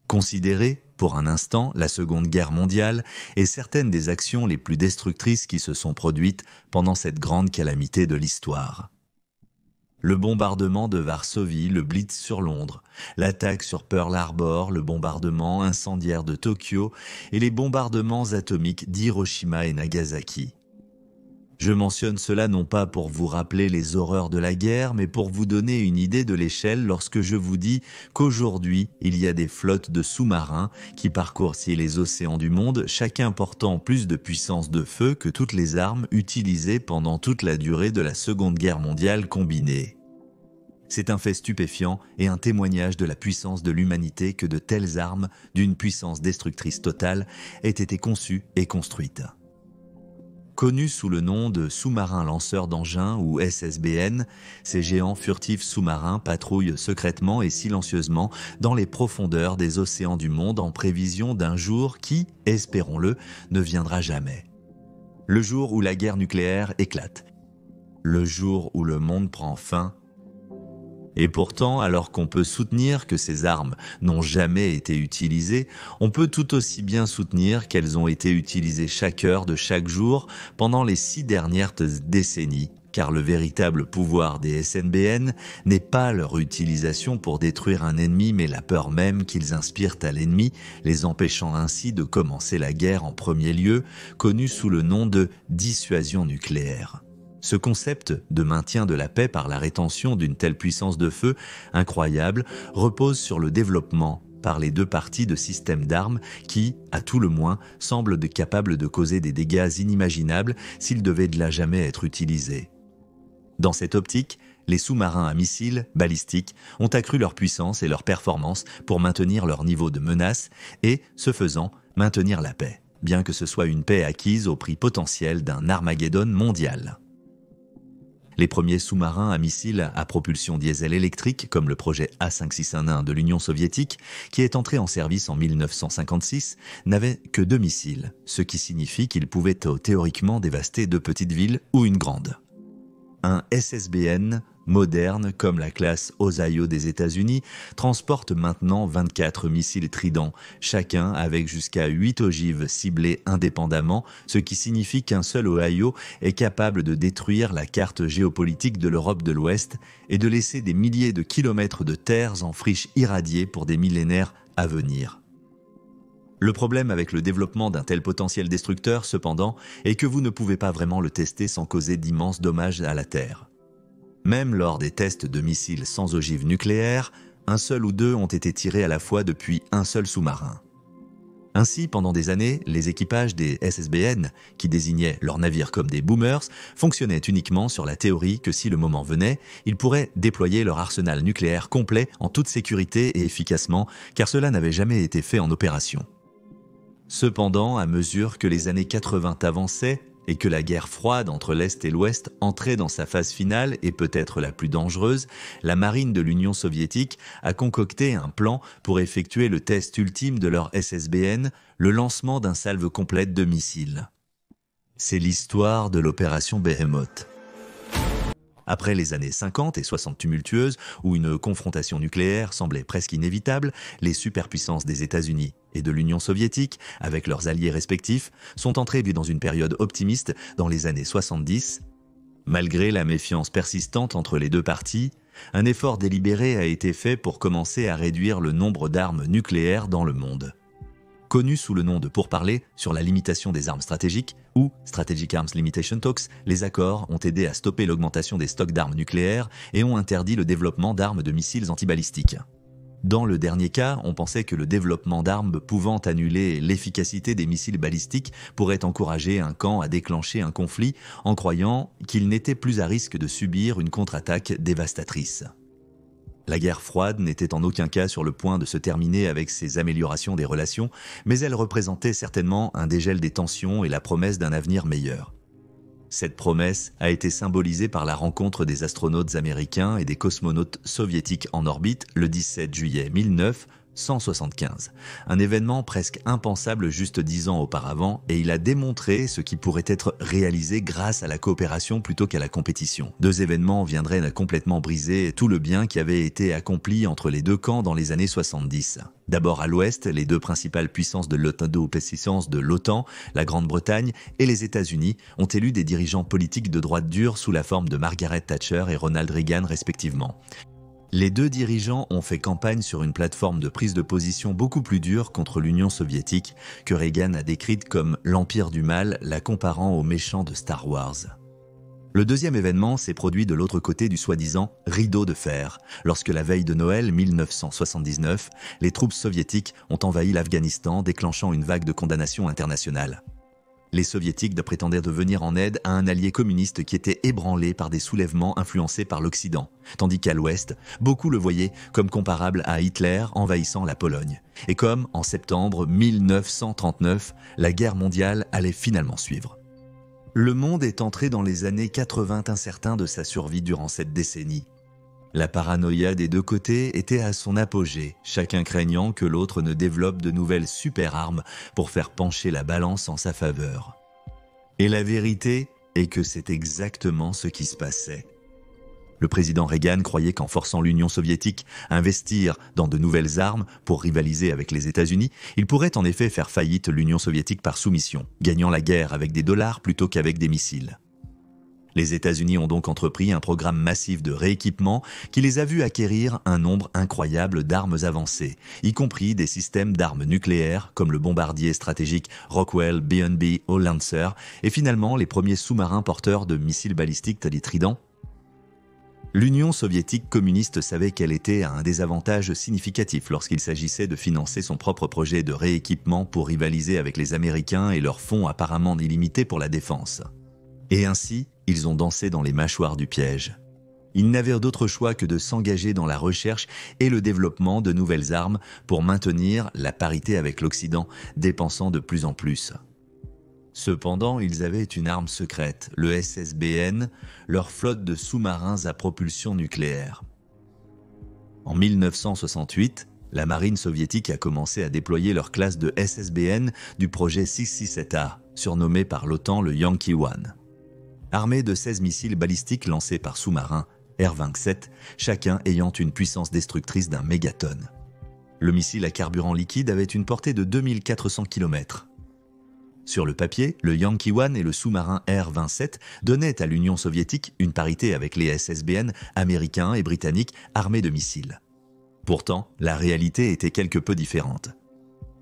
Considérez, pour un instant, la Seconde Guerre mondiale et certaines des actions les plus destructrices qui se sont produites pendant cette grande calamité de l'histoire. Le bombardement de Varsovie, le Blitz sur Londres, l'attaque sur Pearl Harbor, le bombardement incendiaire de Tokyo et les bombardements atomiques d'Hiroshima et Nagasaki. Je mentionne cela non pas pour vous rappeler les horreurs de la guerre, mais pour vous donner une idée de l'échelle lorsque je vous dis qu'aujourd'hui, il y a des flottes de sous-marins qui parcourent les océans du monde, chacun portant plus de puissance de feu que toutes les armes utilisées pendant toute la durée de la Seconde Guerre mondiale combinée. C'est un fait stupéfiant et un témoignage de la puissance de l'humanité que de telles armes, d'une puissance destructrice totale, aient été conçues et construites. Connus sous le nom de sous-marins lanceurs d'engins ou SSBN, ces géants furtifs sous-marins patrouillent secrètement et silencieusement dans les profondeurs des océans du monde en prévision d'un jour qui, espérons-le, ne viendra jamais. Le jour où la guerre nucléaire éclate. Le jour où le monde prend fin. Et pourtant, alors qu'on peut soutenir que ces armes n'ont jamais été utilisées, on peut tout aussi bien soutenir qu'elles ont été utilisées chaque heure de chaque jour pendant les 6 dernières décennies, car le véritable pouvoir des SNBN n'est pas leur utilisation pour détruire un ennemi, mais la peur même qu'ils inspirent à l'ennemi, les empêchant ainsi de commencer la guerre en premier lieu, connue sous le nom de dissuasion nucléaire. Ce concept de maintien de la paix par la rétention d'une telle puissance de feu incroyable repose sur le développement par les deux parties de systèmes d'armes qui, à tout le moins, semblent capables de causer des dégâts inimaginables s'ils devaient de là jamais être utilisés. Dans cette optique, les sous-marins à missiles balistiques ont accru leur puissance et leur performance pour maintenir leur niveau de menace et, ce faisant, maintenir la paix, bien que ce soit une paix acquise au prix potentiel d'un Armageddon mondial. Les premiers sous-marins à missiles à propulsion diesel électrique, comme le projet A5611 de l'Union soviétique, qui est entré en service en 1956, n'avaient que 2 missiles, ce qui signifie qu'ils pouvaient théoriquement dévaster 2 petites villes ou une grande. Un SSBN moderne, comme la classe Ohio des États-Unis, transporte maintenant 24 missiles Trident, chacun avec jusqu'à 8 ogives ciblées indépendamment, ce qui signifie qu'un seul Ohio est capable de détruire la carte géopolitique de l'Europe de l'Ouest et de laisser des milliers de kilomètres de terres en friche irradiées pour des millénaires à venir. Le problème avec le développement d'un tel potentiel destructeur, cependant, est que vous ne pouvez pas vraiment le tester sans causer d'immenses dommages à la Terre. Même lors des tests de missiles sans ogive nucléaire, un seul ou 2 ont été tirés à la fois depuis un seul sous-marin. Ainsi, pendant des années, les équipages des SSBN, qui désignaient leurs navires comme des boomers, fonctionnaient uniquement sur la théorie que si le moment venait, ils pourraient déployer leur arsenal nucléaire complet en toute sécurité et efficacement, car cela n'avait jamais été fait en opération. Cependant, à mesure que les années 80 avançaient, et que la guerre froide entre l'Est et l'Ouest entrait dans sa phase finale et peut-être la plus dangereuse, la marine de l'Union soviétique a concocté un plan pour effectuer le test ultime de leur SSBN, le lancement d'un salve complète de missiles. C'est l'histoire de l'opération Behemoth. Après les années 50 et 60 tumultueuses, où une confrontation nucléaire semblait presque inévitable, les superpuissances des États-Unis et de l'Union soviétique, avec leurs alliés respectifs, sont entrées dans une période optimiste dans les années 70. Malgré la méfiance persistante entre les deux parties, un effort délibéré a été fait pour commencer à réduire le nombre d'armes nucléaires dans le monde. Connu sous le nom de pourparlers sur la limitation des armes stratégiques ou Strategic Arms Limitation Talks, les accords ont aidé à stopper l'augmentation des stocks d'armes nucléaires et ont interdit le développement d'armes de missiles antibalistiques. Dans le dernier cas, on pensait que le développement d'armes pouvant annuler l'efficacité des missiles balistiques pourrait encourager un camp à déclencher un conflit en croyant qu'il n'était plus à risque de subir une contre-attaque dévastatrice. La guerre froide n'était en aucun cas sur le point de se terminer avec ces améliorations des relations, mais elle représentait certainement un dégel des tensions et la promesse d'un avenir meilleur. Cette promesse a été symbolisée par la rencontre des astronautes américains et des cosmonautes soviétiques en orbite le 17 juillet 2009 1975. Un événement presque impensable juste 10 ans auparavant, et il a démontré ce qui pourrait être réalisé grâce à la coopération plutôt qu'à la compétition. Deux événements viendraient de complètement briser tout le bien qui avait été accompli entre les deux camps dans les années 70. D'abord à l'ouest, les deux principales puissances de l'OTAN, la Grande-Bretagne et les États-Unis, ont élu des dirigeants politiques de droite dure sous la forme de Margaret Thatcher et Ronald Reagan respectivement. Les deux dirigeants ont fait campagne sur une plateforme de prise de position beaucoup plus dure contre l'Union soviétique, que Reagan a décrite comme l'empire du mal, la comparant aux méchants de Star Wars. Le deuxième événement s'est produit de l'autre côté du soi-disant rideau de fer, lorsque la veille de Noël 1979, les troupes soviétiques ont envahi l'Afghanistan, déclenchant une vague de condamnation internationale. Les soviétiques prétendaient de venir en aide à un allié communiste qui était ébranlé par des soulèvements influencés par l'Occident, tandis qu'à l'Ouest, beaucoup le voyaient comme comparable à Hitler envahissant la Pologne. Et comme, en septembre 1939, la guerre mondiale allait finalement suivre. Le monde est entré dans les années 80 incertain de sa survie durant cette décennie. La paranoïa des deux côtés était à son apogée, chacun craignant que l'autre ne développe de nouvelles super-armes pour faire pencher la balance en sa faveur. Et la vérité est que c'est exactement ce qui se passait. Le président Reagan croyait qu'en forçant l'Union soviétique à investir dans de nouvelles armes pour rivaliser avec les États-Unis, il pourrait en effet faire faillite l'Union soviétique par soumission, gagnant la guerre avec des dollars plutôt qu'avec des missiles. Les États-Unis ont donc entrepris un programme massif de rééquipement qui les a vus acquérir un nombre incroyable d'armes avancées, y compris des systèmes d'armes nucléaires comme le bombardier stratégique Rockwell B&B au Lancer et finalement les premiers sous-marins porteurs de missiles balistiques tels les Trident. L'Union soviétique communiste savait qu'elle était à un désavantage significatif lorsqu'il s'agissait de financer son propre projet de rééquipement pour rivaliser avec les Américains et leurs fonds apparemment illimités pour la défense. Et ainsi, ils ont dansé dans les mâchoires du piège. Ils n'avaient d'autre choix que de s'engager dans la recherche et le développement de nouvelles armes pour maintenir la parité avec l'Occident, dépensant de plus en plus. Cependant, ils avaient une arme secrète, le SSBN, leur flotte de sous-marins à propulsion nucléaire. En 1968, la marine soviétique a commencé à déployer leur classe de SSBN du projet 667A, surnommé par l'OTAN le Yankee One. Armés de 16 missiles balistiques lancés par sous-marins, R-27, chacun ayant une puissance destructrice d'1 mégatonne. Le missile à carburant liquide avait une portée de 2400 km. Sur le papier, le Yankee One et le sous-marin R-27 donnaient à l'Union soviétique une parité avec les SSBN américains et britanniques armés de missiles. Pourtant, la réalité était quelque peu différente.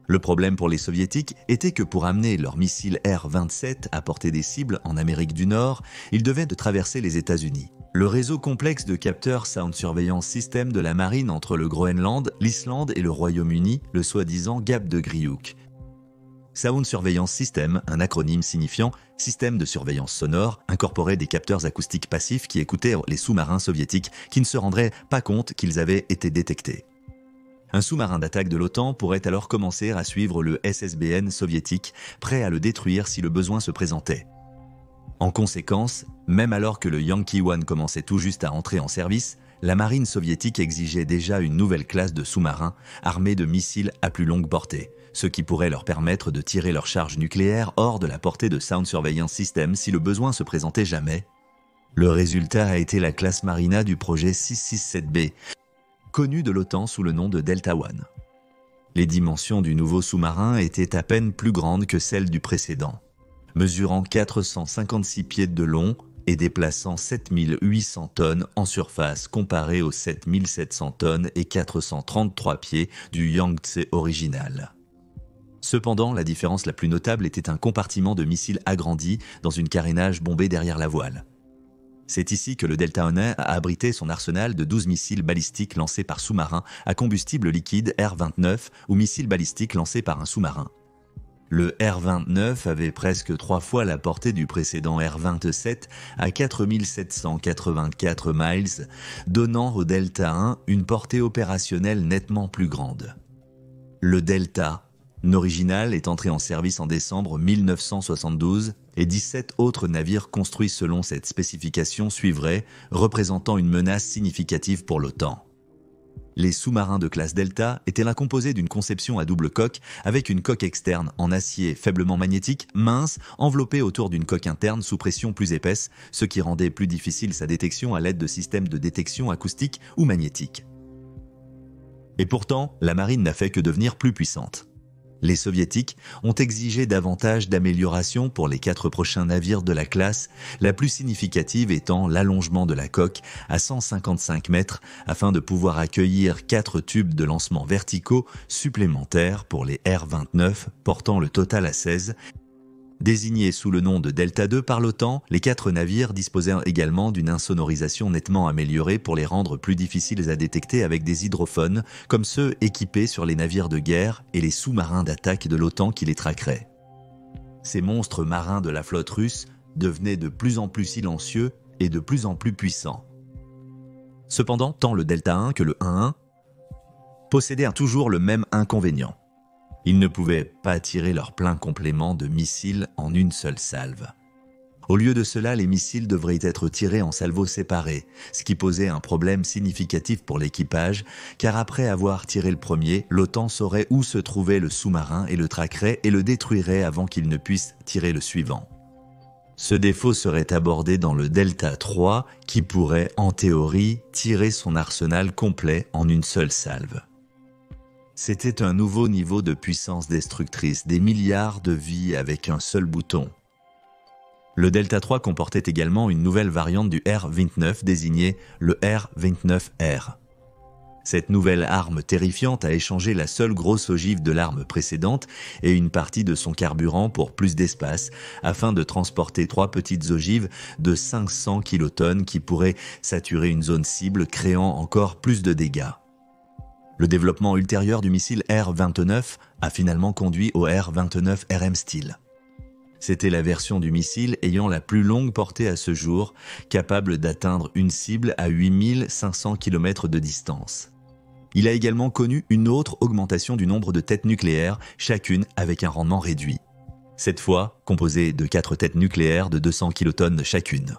Le problème pour les soviétiques était que pour amener leurs missiles R-27 à porter des cibles en Amérique du Nord, ils devaient traverser les États-Unis. Le réseau complexe de capteurs Sound Surveillance System de la marine entre le Groenland, l'Islande et le Royaume-Uni, le soi-disant Gap de Griouk. Sound Surveillance System, un acronyme signifiant « système de surveillance sonore », incorporait des capteurs acoustiques passifs qui écoutaient les sous-marins soviétiques qui ne se rendraient pas compte qu'ils avaient été détectés. Un sous-marin d'attaque de l'OTAN pourrait alors commencer à suivre le SSBN soviétique, prêt à le détruire si le besoin se présentait. En conséquence, même alors que le Yankee One commençait tout juste à entrer en service, la marine soviétique exigeait déjà une nouvelle classe de sous-marins armés de missiles à plus longue portée, ce qui pourrait leur permettre de tirer leur charge nucléaire hors de la portée de Sound Surveillance System si le besoin se présentait jamais. Le résultat a été la classe Marina du projet 667B, connu de l'OTAN sous le nom de Delta One. Les dimensions du nouveau sous-marin étaient à peine plus grandes que celles du précédent, mesurant 456 pieds de long et déplaçant 7800 tonnes en surface comparé aux 7700 tonnes et 433 pieds du Yangtze original. Cependant, la différence la plus notable était un compartiment de missiles agrandi dans une carénage bombée derrière la voile. C'est ici que le Delta One a abrité son arsenal de 12 missiles balistiques lancés par sous-marin à combustible liquide R-29 ou missiles balistiques lancés par un sous-marin. Le R-29 avait presque 3 fois la portée du précédent R-27 à 4784 miles, donnant au Delta 1 une portée opérationnelle nettement plus grande. Le Delta original est entré en service en décembre 1972 et 17 autres navires construits selon cette spécification suivraient, représentant une menace significative pour l'OTAN. Les sous-marins de classe Delta étaient l'un composé d'une conception à double coque avec une coque externe en acier faiblement magnétique, mince, enveloppée autour d'une coque interne sous pression plus épaisse, ce qui rendait plus difficile sa détection à l'aide de systèmes de détection acoustique ou magnétique. Et pourtant, la marine n'a fait que devenir plus puissante. Les soviétiques ont exigé davantage d'améliorations pour les 4 prochains navires de la classe, la plus significative étant l'allongement de la coque à 155 mètres afin de pouvoir accueillir 4 tubes de lancement verticaux supplémentaires pour les R-29, portant le total à 16. Désignés sous le nom de Delta II par l'OTAN, les 4 navires disposaient également d'une insonorisation nettement améliorée pour les rendre plus difficiles à détecter avec des hydrophones, comme ceux équipés sur les navires de guerre et les sous-marins d'attaque de l'OTAN qui les traqueraient. Ces monstres marins de la flotte russe devenaient de plus en plus silencieux et de plus en plus puissants. Cependant, tant le Delta I que le 1-1 possédaient toujours le même inconvénient. Ils ne pouvaient pas tirer leur plein complément de missiles en une seule salve. Au lieu de cela, les missiles devraient être tirés en salvos séparés, ce qui posait un problème significatif pour l'équipage, car après avoir tiré le premier, l'OTAN saurait où se trouvait le sous-marin et le traquerait et le détruirait avant qu'il ne puisse tirer le suivant. Ce défaut serait abordé dans le Delta III, qui pourrait, en théorie, tirer son arsenal complet en une seule salve. C'était un nouveau niveau de puissance destructrice, des milliards de vies avec un seul bouton. Le Delta III comportait également une nouvelle variante du R-29 désignée le R-29R. Cette nouvelle arme terrifiante a échangé la seule grosse ogive de l'arme précédente et une partie de son carburant pour plus d'espace afin de transporter 3 petites ogives de 500 kilotonnes qui pourraient saturer une zone cible créant encore plus de dégâts. Le développement ultérieur du missile R-29 a finalement conduit au R-29RM Steel. C'était la version du missile ayant la plus longue portée à ce jour, capable d'atteindre une cible à 8500 km de distance. Il a également connu une autre augmentation du nombre de têtes nucléaires, chacune avec un rendement réduit. Cette fois, composée de 4 têtes nucléaires de 200 kilotonnes chacune.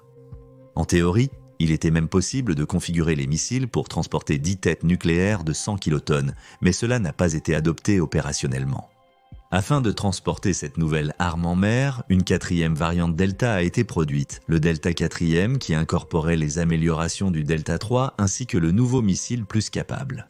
En théorie, il était même possible de configurer les missiles pour transporter 10 têtes nucléaires de 100 kilotonnes, mais cela n'a pas été adopté opérationnellement. Afin de transporter cette nouvelle arme en mer, une 4e variante Delta a été produite, le Delta 4e qui incorporait les améliorations du Delta III ainsi que le nouveau missile plus capable.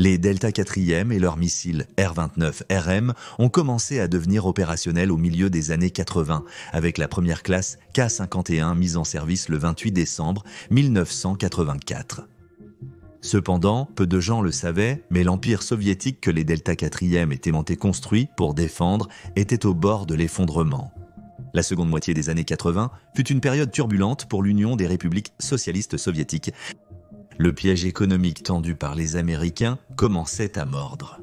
Les Delta 4e et leurs missiles R-29RM ont commencé à devenir opérationnels au milieu des années 80, avec la première classe K-51 mise en service le 28 décembre 1984. Cependant, peu de gens le savaient, mais l'empire soviétique que les Delta 4e étaient montés construits pour défendre était au bord de l'effondrement. La seconde moitié des années 80 fut une période turbulente pour l'Union des républiques socialistes soviétiques. Le piège économique tendu par les Américains commençait à mordre.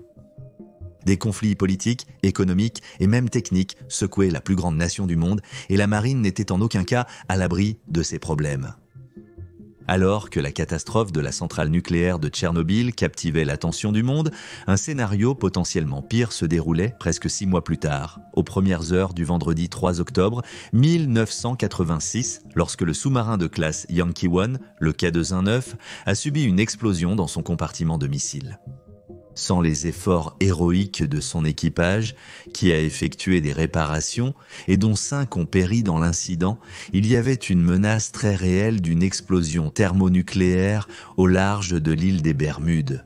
Des conflits politiques, économiques et même techniques secouaient la plus grande nation du monde et la marine n'était en aucun cas à l'abri de ces problèmes. Alors que la catastrophe de la centrale nucléaire de Tchernobyl captivait l'attention du monde, un scénario potentiellement pire se déroulait presque 6 mois plus tard, aux premières heures du vendredi 3 octobre 1986, lorsque le sous-marin de classe Yankee 1, le K-219, a subi une explosion dans son compartiment de missiles. Sans les efforts héroïques de son équipage, qui a effectué des réparations et dont 5 ont péri dans l'incident, il y avait une menace très réelle d'une explosion thermonucléaire au large de l'île des Bermudes.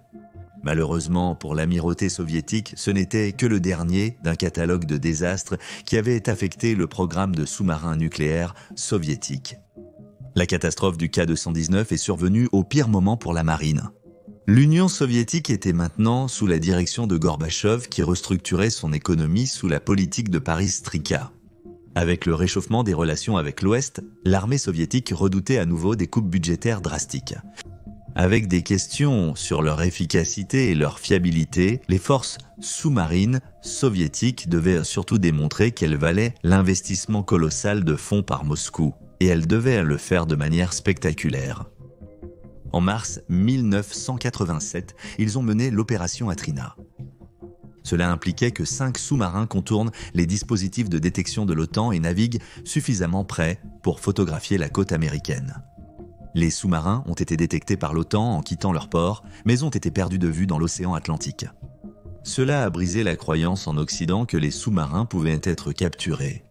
Malheureusement pour l'amirauté soviétique, ce n'était que le dernier d'un catalogue de désastres qui avait affecté le programme de sous-marins nucléaires soviétique. La catastrophe du K-219 est survenue au pire moment pour la marine. L'Union soviétique était maintenant sous la direction de Gorbatchev qui restructurait son économie sous la politique de Paris-Strika. Avec le réchauffement des relations avec l'Ouest, l'armée soviétique redoutait à nouveau des coupes budgétaires drastiques. Avec des questions sur leur efficacité et leur fiabilité, les forces sous-marines soviétiques devaient surtout démontrer qu'elles valaient l'investissement colossal de fonds par Moscou, et elles devaient le faire de manière spectaculaire. En mars 1987, ils ont mené l'opération Atrina. Cela impliquait que 5 sous-marins contournent les dispositifs de détection de l'OTAN et naviguent suffisamment près pour photographier la côte américaine. Les sous-marins ont été détectés par l'OTAN en quittant leur port, mais ont été perdus de vue dans l'océan Atlantique. Cela a brisé la croyance en Occident que les sous-marins pouvaient être capturés.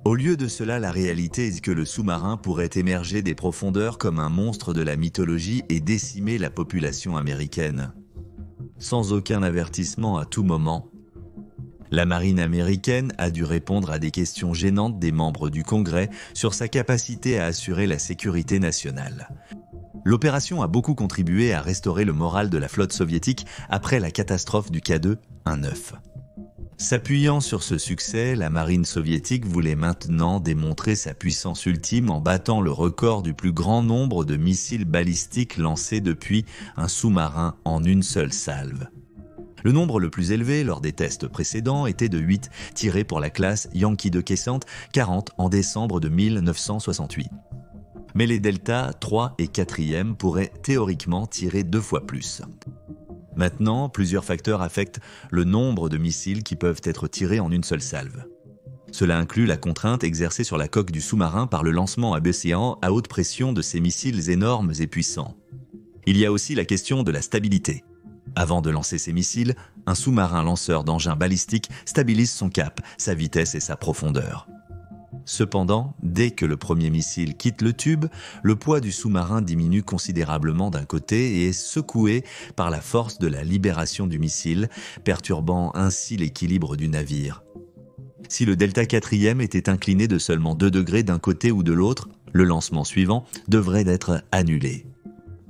Au lieu de cela, la réalité est que le sous-marin pourrait émerger des profondeurs comme un monstre de la mythologie et décimer la population américaine. Sans aucun avertissement à tout moment, la marine américaine a dû répondre à des questions gênantes des membres du Congrès sur sa capacité à assurer la sécurité nationale. L'opération a beaucoup contribué à restaurer le moral de la flotte soviétique après la catastrophe du K2-19. S'appuyant sur ce succès, la marine soviétique voulait maintenant démontrer sa puissance ultime en battant le record du plus grand nombre de missiles balistiques lancés depuis un sous-marin en une seule salve. Le nombre le plus élevé lors des tests précédents était de 8 tirés pour la classe Yankee de Quaescent, 40 en décembre de 1968. Mais les Delta 3 et 4e pourraient théoriquement tirer 2 fois plus. Maintenant, plusieurs facteurs affectent le nombre de missiles qui peuvent être tirés en une seule salve. Cela inclut la contrainte exercée sur la coque du sous-marin par le lancement à l'océan à haute pression de ces missiles énormes et puissants. Il y a aussi la question de la stabilité. Avant de lancer ces missiles, un sous-marin lanceur d'engins balistiques stabilise son cap, sa vitesse et sa profondeur. Cependant, dès que le premier missile quitte le tube, le poids du sous-marin diminue considérablement d'un côté et est secoué par la force de la libération du missile, perturbant ainsi l'équilibre du navire. Si le Delta 4e était incliné de seulement 2 degrés d'un côté ou de l'autre, le lancement suivant devrait être annulé.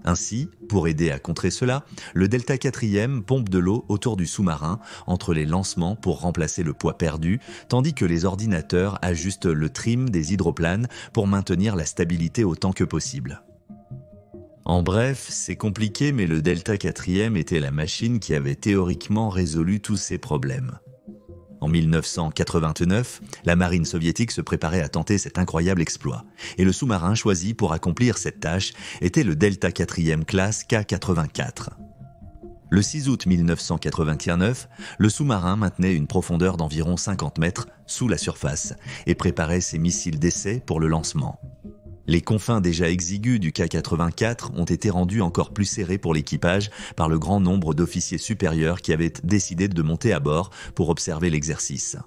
Ainsi, pour aider à contrer cela, le Delta 4e pompe de l'eau autour du sous-marin entre les lancements pour remplacer le poids perdu, tandis que les ordinateurs ajustent le trim des hydroplanes pour maintenir la stabilité autant que possible. En bref, c'est compliqué, mais le Delta 4e était la machine qui avait théoriquement résolu tous ces problèmes. En 1989, la marine soviétique se préparait à tenter cet incroyable exploit, et le sous-marin choisi pour accomplir cette tâche était le Delta 4e classe K-84. Le 6 août 1989, le sous-marin maintenait une profondeur d'environ 50 mètres sous la surface et préparait ses missiles d'essai pour le lancement. Les confins déjà exigus du K-84 ont été rendus encore plus serrés pour l'équipage par le grand nombre d'officiers supérieurs qui avaient décidé de monter à bord pour observer l'exercice.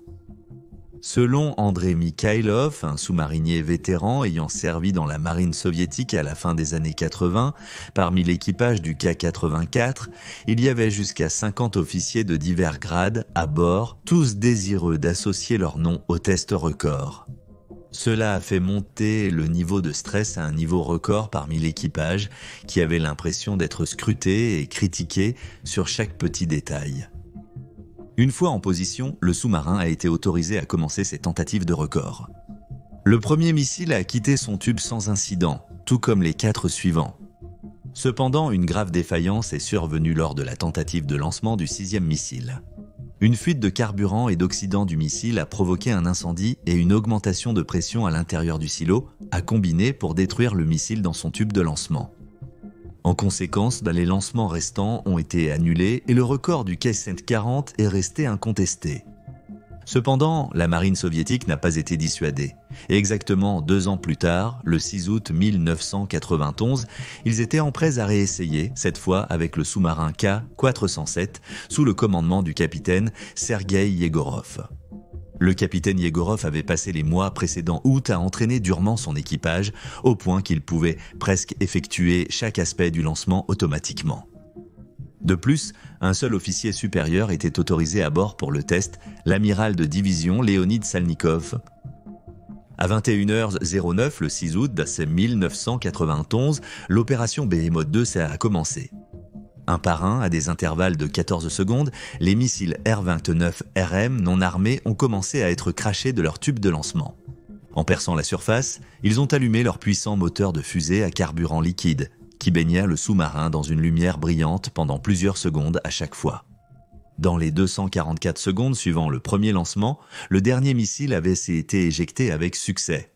Selon Andrei Mikhailov, un sous-marinier vétéran ayant servi dans la marine soviétique à la fin des années 80, parmi l'équipage du K-84, il y avait jusqu'à 50 officiers de divers grades à bord, tous désireux d'associer leur nom au test record. Cela a fait monter le niveau de stress à un niveau record parmi l'équipage qui avait l'impression d'être scruté et critiqué sur chaque petit détail. Une fois en position, le sous-marin a été autorisé à commencer ses tentatives de record. Le premier missile a quitté son tube sans incident, tout comme les 4 suivants. Cependant, une grave défaillance est survenue lors de la tentative de lancement du 6e missile. Une fuite de carburant et d'oxydant du missile a provoqué un incendie et une augmentation de pression à l'intérieur du silo a combiné pour détruire le missile dans son tube de lancement. En conséquence, les lancements restants ont été annulés et le record du K-40 est resté incontesté. Cependant, la marine soviétique n'a pas été dissuadée. Et exactement 2 ans plus tard, le 6 août 1991, ils étaient en prêt à réessayer, cette fois avec le sous-marin K-407, sous le commandement du capitaine Sergueï Yegorov. Le capitaine Yegorov avait passé les mois précédents août à entraîner durement son équipage, au point qu'il pouvait presque effectuer chaque aspect du lancement automatiquement. De plus, un seul officier supérieur était autorisé à bord pour le test, l'amiral de division Leonid Salnikov. À 21h09 le 6 août 1991, l'opération Behemoth 2 a commencé. Un par un, à des intervalles de 14 secondes, les missiles R-29RM non armés ont commencé à être crachés de leur tube de lancement. En perçant la surface, ils ont allumé leur puissant moteur de fusée à carburant liquide, qui baigna le sous-marin dans une lumière brillante pendant plusieurs secondes à chaque fois. Dans les 244 secondes suivant le premier lancement, le dernier missile avait été éjecté avec succès.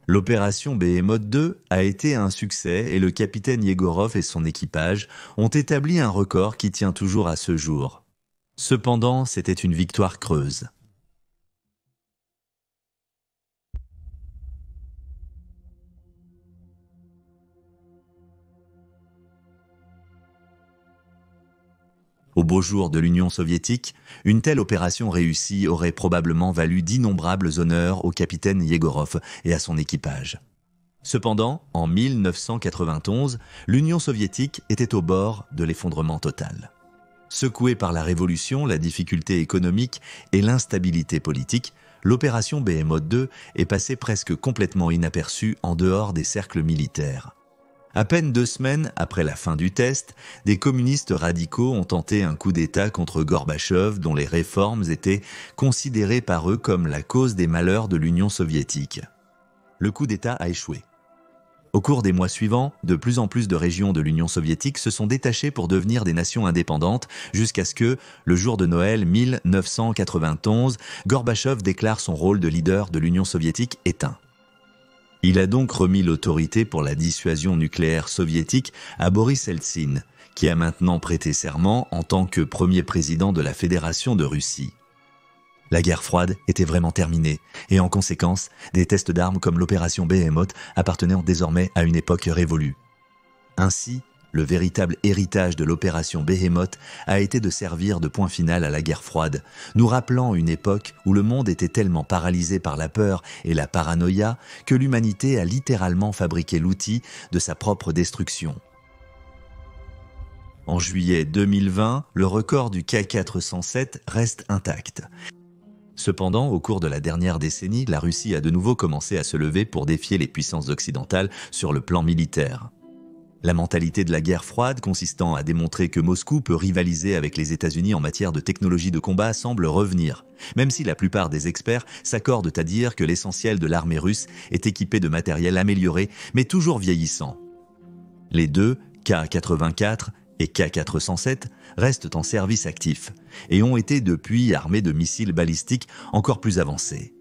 L'opération Behemoth 2 a été un succès et le capitaine Yegorov et son équipage ont établi un record qui tient toujours à ce jour. Cependant, c'était une victoire creuse. Au beau jour de l'Union soviétique, une telle opération réussie aurait probablement valu d'innombrables honneurs au capitaine Yegorov et à son équipage. Cependant, en 1991, l'Union soviétique était au bord de l'effondrement total. Secouée par la révolution, la difficulté économique et l'instabilité politique, l'opération Behemoth 2 est passée presque complètement inaperçue en dehors des cercles militaires. À peine 2 semaines après la fin du test, des communistes radicaux ont tenté un coup d'État contre Gorbatchev dont les réformes étaient considérées par eux comme la cause des malheurs de l'Union soviétique. Le coup d'État a échoué. Au cours des mois suivants, de plus en plus de régions de l'Union soviétique se sont détachées pour devenir des nations indépendantes jusqu'à ce que, le jour de Noël 1991, Gorbatchev déclare son rôle de leader de l'Union soviétique éteint. Il a donc remis l'autorité pour la dissuasion nucléaire soviétique à Boris Eltsine, qui a maintenant prêté serment en tant que premier président de la Fédération de Russie. La guerre froide était vraiment terminée, et en conséquence, des tests d'armes comme l'opération Behemoth appartenaient désormais à une époque révolue. Ainsi, le véritable héritage de l'opération Behemoth a été de servir de point final à la guerre froide, nous rappelant une époque où le monde était tellement paralysé par la peur et la paranoïa que l'humanité a littéralement fabriqué l'outil de sa propre destruction. En juillet 2020, le record du K407 reste intact. Cependant, au cours de la dernière décennie, la Russie a de nouveau commencé à se lever pour défier les puissances occidentales sur le plan militaire. La mentalité de la guerre froide, consistant à démontrer que Moscou peut rivaliser avec les États-Unis en matière de technologie de combat, semble revenir, même si la plupart des experts s'accordent à dire que l'essentiel de l'armée russe est équipé de matériel amélioré, mais toujours vieillissant. Les deux, K-84 et K-407, restent en service actif et ont été depuis armés de missiles balistiques encore plus avancés.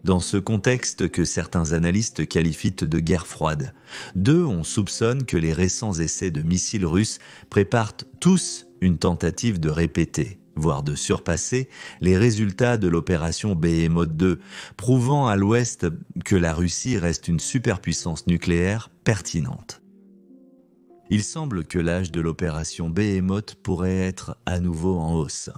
Dans ce contexte que certains analystes qualifient de guerre froide, on soupçonne que les récents essais de missiles russes préparent tous une tentative de répéter, voire de surpasser, les résultats de l'opération Behemoth 2, prouvant à l'Ouest que la Russie reste une superpuissance nucléaire pertinente. Il semble que l'âge de l'opération Behemoth pourrait être à nouveau en hausse.